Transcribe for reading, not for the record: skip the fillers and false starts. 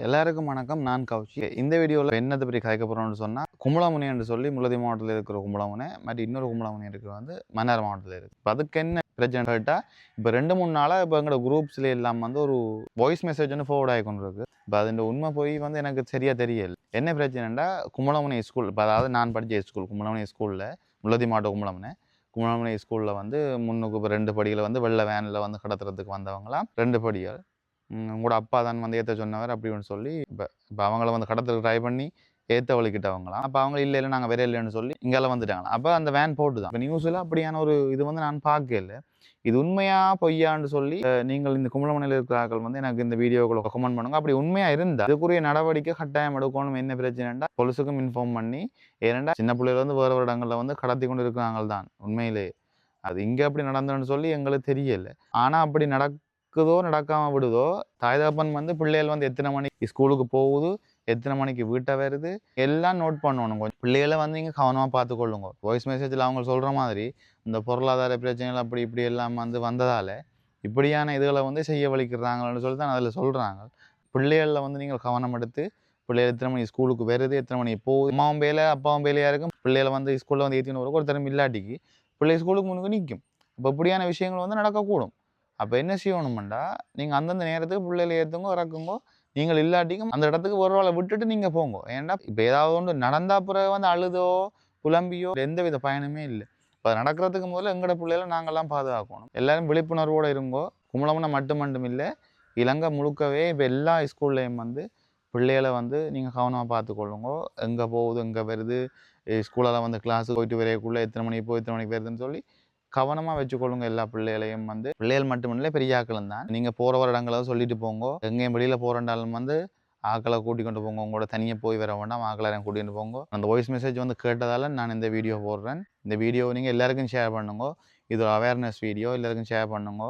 எல்லாருக்கும் வணக்கம். நான் கௌஷி. இந்த வீடியோவில் என்னத்தை பற்றி கதைக்க போகிறோம்னு சொன்னால், கும்பலமுனை என்று சொல்லி முல்லைத்தீவு மாவட்டத்தில் இருக்கிற கும்பலமுனை, மற்ற இன்னொரு கும்பலமுனை இருக்கிற மன்னார் மாவட்டத்தில் இருக்குது. இப்போ அதுக்கு என்ன பிரச்சனை கேட்டால், இப்போ 2-3 நாளாக இப்போ எங்களோட குரூப்ஸில் எல்லாம் ஒரு வாய்ஸ் மெசேஜ் ஃபார்வர்ட் ஆகி கொண்டு இருக்கு. இப்போ அது உண்மை போய் எனக்கு சரியாக தெரியல. என்ன பிரச்சனைன்னா, கும்பலமுனை ஸ்கூல், இப்போ அதாவது நான் படித்த ஸ்கூல் கும்பலமுனை ஸ்கூலில், முல்லைத்தீவு மாவட்ட கும்பலமுனை ஸ்கூலில் முன்னுக்கு இப்போ 2 படிகளை வெள்ளை வேனில் கடத்துறதுக்கு வந்தவங்களாம் 2 படிகள். உங்களோட அப்பா தான் ஏற்ற சொன்னவர் அப்படின்னு சொல்லி இப்போ அவங்கள கடத்துறதுக்கு ட்ரை பண்ணி ஏற்ற வலிக்கிட்டவங்களாம். அப்போ அவங்க இல்லை நாங்கள் வேற இல்லைன்னு சொல்லி இங்கெல்லாம் வந்துட்டாங்களாம். அப்போ அந்த வேன் போட்டு தான் இப்போ நியூஸில் அப்படியான ஒரு இது நான் பார்க்கல. இது உண்மையா பொய்யான்னு சொல்லி நீங்கள் இந்த கும்பலமனையில் இருக்கிறார்கள் எனக்கு இந்த வீடியோக்களை கமெண்ட் பண்ணுங்க. அப்படி உண்மையா இருந்தால் அதுக்குரிய நடவடிக்கை கட்டாயம் எடுக்கணும். என்ன பிரச்சனைண்டா போலீஸுக்கும் இன்ஃபார்ம் பண்ணி, ஏனெண்டா சின்ன பிள்ளைகள் வேறு ஒரு இடங்களில் கடத்தி கொண்டு இருக்கிறாங்க தான் உண்மையிலே. அது இங்கே அப்படி நடந்ததுன்னு சொல்லி எங்களுக்கு தெரியல. ஆனால் அப்படி நடக்குதோ நடக்காமல் விடுதோ, தாய் தகப்பன் பிள்ளைகள் எத்தனை மணிக்கு ஸ்கூலுக்கு போகுது, எத்தனை மணிக்கு வீட்டை வருது எல்லாம் நோட் பண்ணணும். கொஞ்சம் பிள்ளைகளை இங்கே கவனமாக பார்த்துக்கொள்ளுங்க. வாய்ஸ் மெசேஜில் அவங்க சொல்கிற மாதிரி இந்த பொருளாதார பிரச்சனைகள் அப்படி இப்படி எல்லாம் வந்ததால் இப்படியான இதுகளை செய்ய வலிக்கிறாங்கன்னு சொல்லி தான் அதில் சொல்கிறாங்க. பிள்ளைகளில் நீங்கள் கவனம் எடுத்து பிள்ளைகள் எத்தனை மணி ஸ்கூலுக்கு வருது, எத்தனை மணி போகுது, அம்மாவும் வேலை அப்பாவும் வேலையாக இருக்கும். பிள்ளைகளை ஸ்கூலில் ஏற்றின்னு வரும். ஒரு திறமை இல்லாட்டிக்கு பிள்ளை ஸ்கூலுக்கு முன்னுக்கு நிற்கும். இப்போ இப்படியான விஷயங்கள் நடக்கக்கூடும். அப்போ என்ன செய்யணுமெண்டா, நீங்கள் அந்தந்த நேரத்துக்கு பிள்ளைகளை ஏற்றுங்கோ இறக்குங்கோ. நீங்கள் இல்லாட்டிக்கும் அந்த இடத்துக்கு ஒரு வேளை விட்டுட்டு நீங்கள் போங்க. ஏன்டா இப்போ ஏதாவது ஒன்று நடந்தால் பிறகு அழுதோ புலம்பியோ எந்த வித பயனுமே இல்லை. இப்போ நடக்கிறதுக்கு முதல்ல எங்களோட பிள்ளைகளை நாங்கள்லாம் பாதுகாக்கணும். எல்லாரும் விழிப்புணர்வோடு இருங்கோ. கும்பலமுனை மட்டும் இல்லை, இலங்கை முழுக்கவே இப்போ எல்லா ஸ்கூல்லையும் பிள்ளைகளை நீங்கள் கவனமாக பார்த்துக்கொள்ளுங்கோ. எங்கே போகுது எங்கே வருது, ஸ்கூலில் கிளாஸுக்கு போயிட்டு வரையக்குள்ளே எத்தனை மணிக்கு போய் எத்தனை மணிக்கு வருதுன்னு சொல்லி கவனமாக வச்சுக்கொள்ளுங்க. எல்லா பிள்ளைகளையும் பிள்ளைகள் மட்டுமில்லை பெரிய ஆக்களும் தான். நீங்கள் போகிற ஒரு இடங்களை சொல்லிட்டு போங்க. எங்கேயும் வெளியில் போகிறண்டாலும் ஆக்களை கூட்டிக் கொண்டு போங்க. உங்களோட தனியாக போய் வர வேண்டாம், ஆக்களை கூட்டிகிட்டு போங்க. அந்த வாய்ஸ் மெசேஜ் கேட்டதால் நான் இந்த வீடியோ போடுறேன். இந்த வீடியோ நீங்கள் எல்லாருக்கும் ஷேர் பண்ணுங்க. இது ஒரு அவேர்னஸ் வீடியோ, எல்லாருக்கும் ஷேர் பண்ணுங்க.